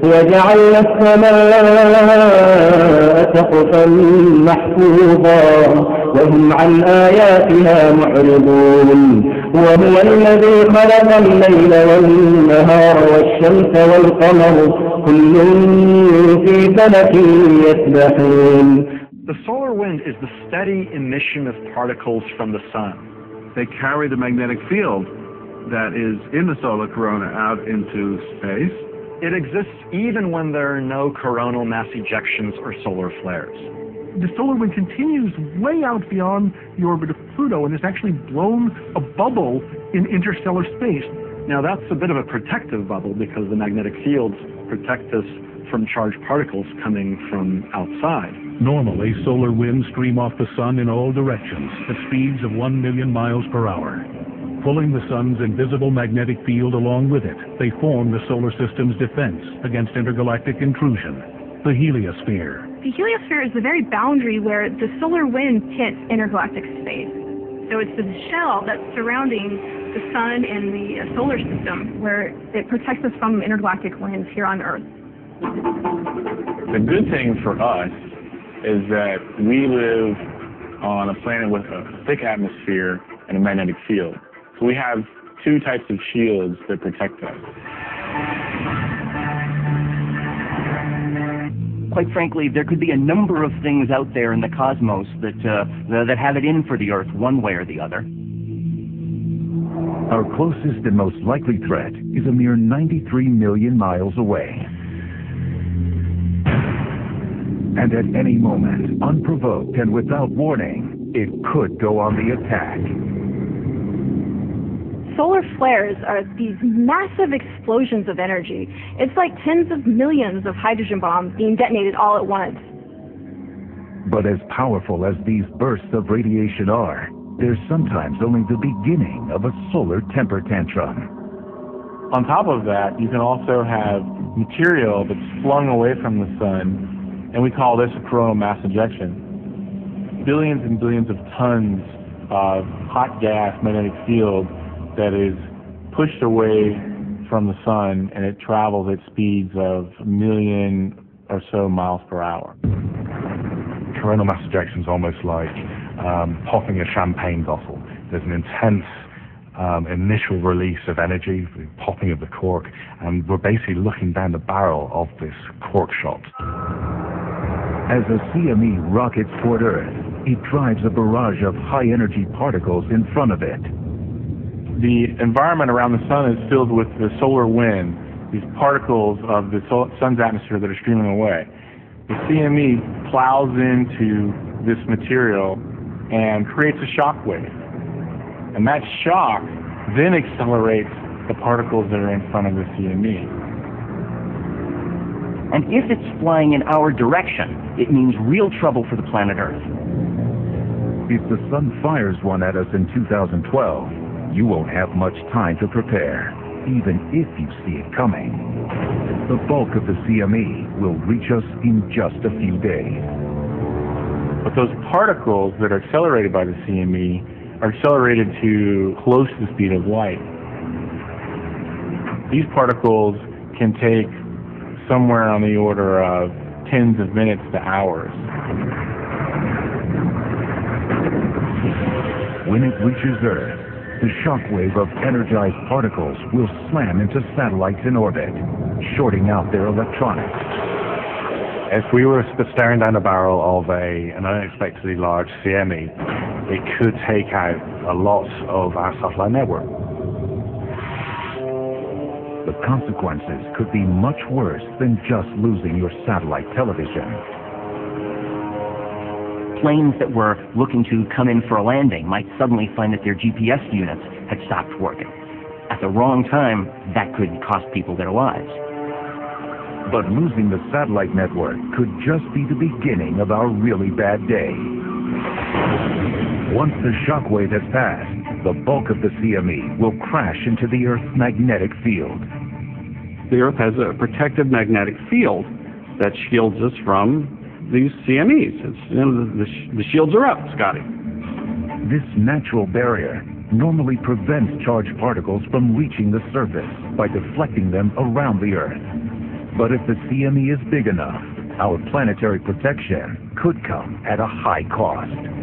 وجعلنا السماء سقفا محفوظا وهم عن آياتها معرضون وهو الذي خلق الليل والنهار والشمس والقمر كل في فلك يسبحون. The solar wind is the steady emission of particles from the sun. They carry the magnetic field that is in the solar corona out into space. It exists even when there are no coronal mass ejections or solar flares. The solar wind continues way out beyond the orbit of Pluto and has actually blown a bubble in interstellar space. Now that's a bit of a protective bubble because the magnetic fields protect us from charged particles coming from outside. Normally, solar winds stream off the sun in all directions at speeds of 1 million miles per hour. Pulling the sun's invisible magnetic field along with it, they form the solar system's defense against intergalactic intrusion, the heliosphere. The heliosphere is the very boundary where the solar wind hits intergalactic space. So it's the shell that's surrounding the sun and the solar system where it protects us from intergalactic winds here on Earth. The good thing for us is that we live on a planet with a thick atmosphere and a magnetic field. So we have two types of shields that protect us. Quite frankly, there could be a number of things out there in the cosmos that have it in for the Earth one way or the other. Our closest and most likely threat is a mere 93 million miles away. And at any moment, unprovoked and without warning, it could go on the attack. Solar flares are these massive explosions of energy. It's like tens of millions of hydrogen bombs being detonated all at once. But as powerful as these bursts of radiation are, they're sometimes only the beginning of a solar temper tantrum. On top of that, you can also have material that's flung away from the sun, and we call this a coronal mass ejection. Billions and billions of tons of hot gas magnetic field that is pushed away from the sun, and it travels at speeds of 1 million or so miles per hour. Coronal mass ejection is almost like popping a champagne bottle. There's an intense initial release of energy, the popping of the cork, and we're basically looking down the barrel of this cork shot. As a CME rockets toward Earth, it drives a barrage of high-energy particles in front of it. The environment around the sun is filled with the solar wind, these particles of the sun's atmosphere that are streaming away. The CME plows into this material and creates a shock wave. And that shock then accelerates the particles that are in front of the CME. And if it's flying in our direction, it means real trouble for the planet Earth. If the sun fires one at us in 2012, you won't have much time to prepare, even if you see it coming. The bulk of the CME will reach us in just a few days. But those particles that are accelerated by the CME are accelerated to close to the speed of light. These particles can take somewhere on the order of tens of minutes to hours. When it reaches Earth, the shockwave of energized particles will slam into satellites in orbit, shorting out their electronics. If we were staring down the barrel of an unexpectedly large CME, it could take out a lot of our satellite network. The consequences could be much worse than just losing your satellite television. Planes that were looking to come in for a landing might suddenly find that their GPS units had stopped working. At the wrong time, that could cost people their lives. But losing the satellite network could just be the beginning of our really bad day. Once the shockwave has passed, the bulk of the CME will crash into the Earth's magnetic field. The Earth has a protective magnetic field that shields us from these CMEs. The shields are up, Scotty. This natural barrier normally prevents charged particles from reaching the surface by deflecting them around the Earth. But if the CME is big enough, our planetary protection could come at a high cost.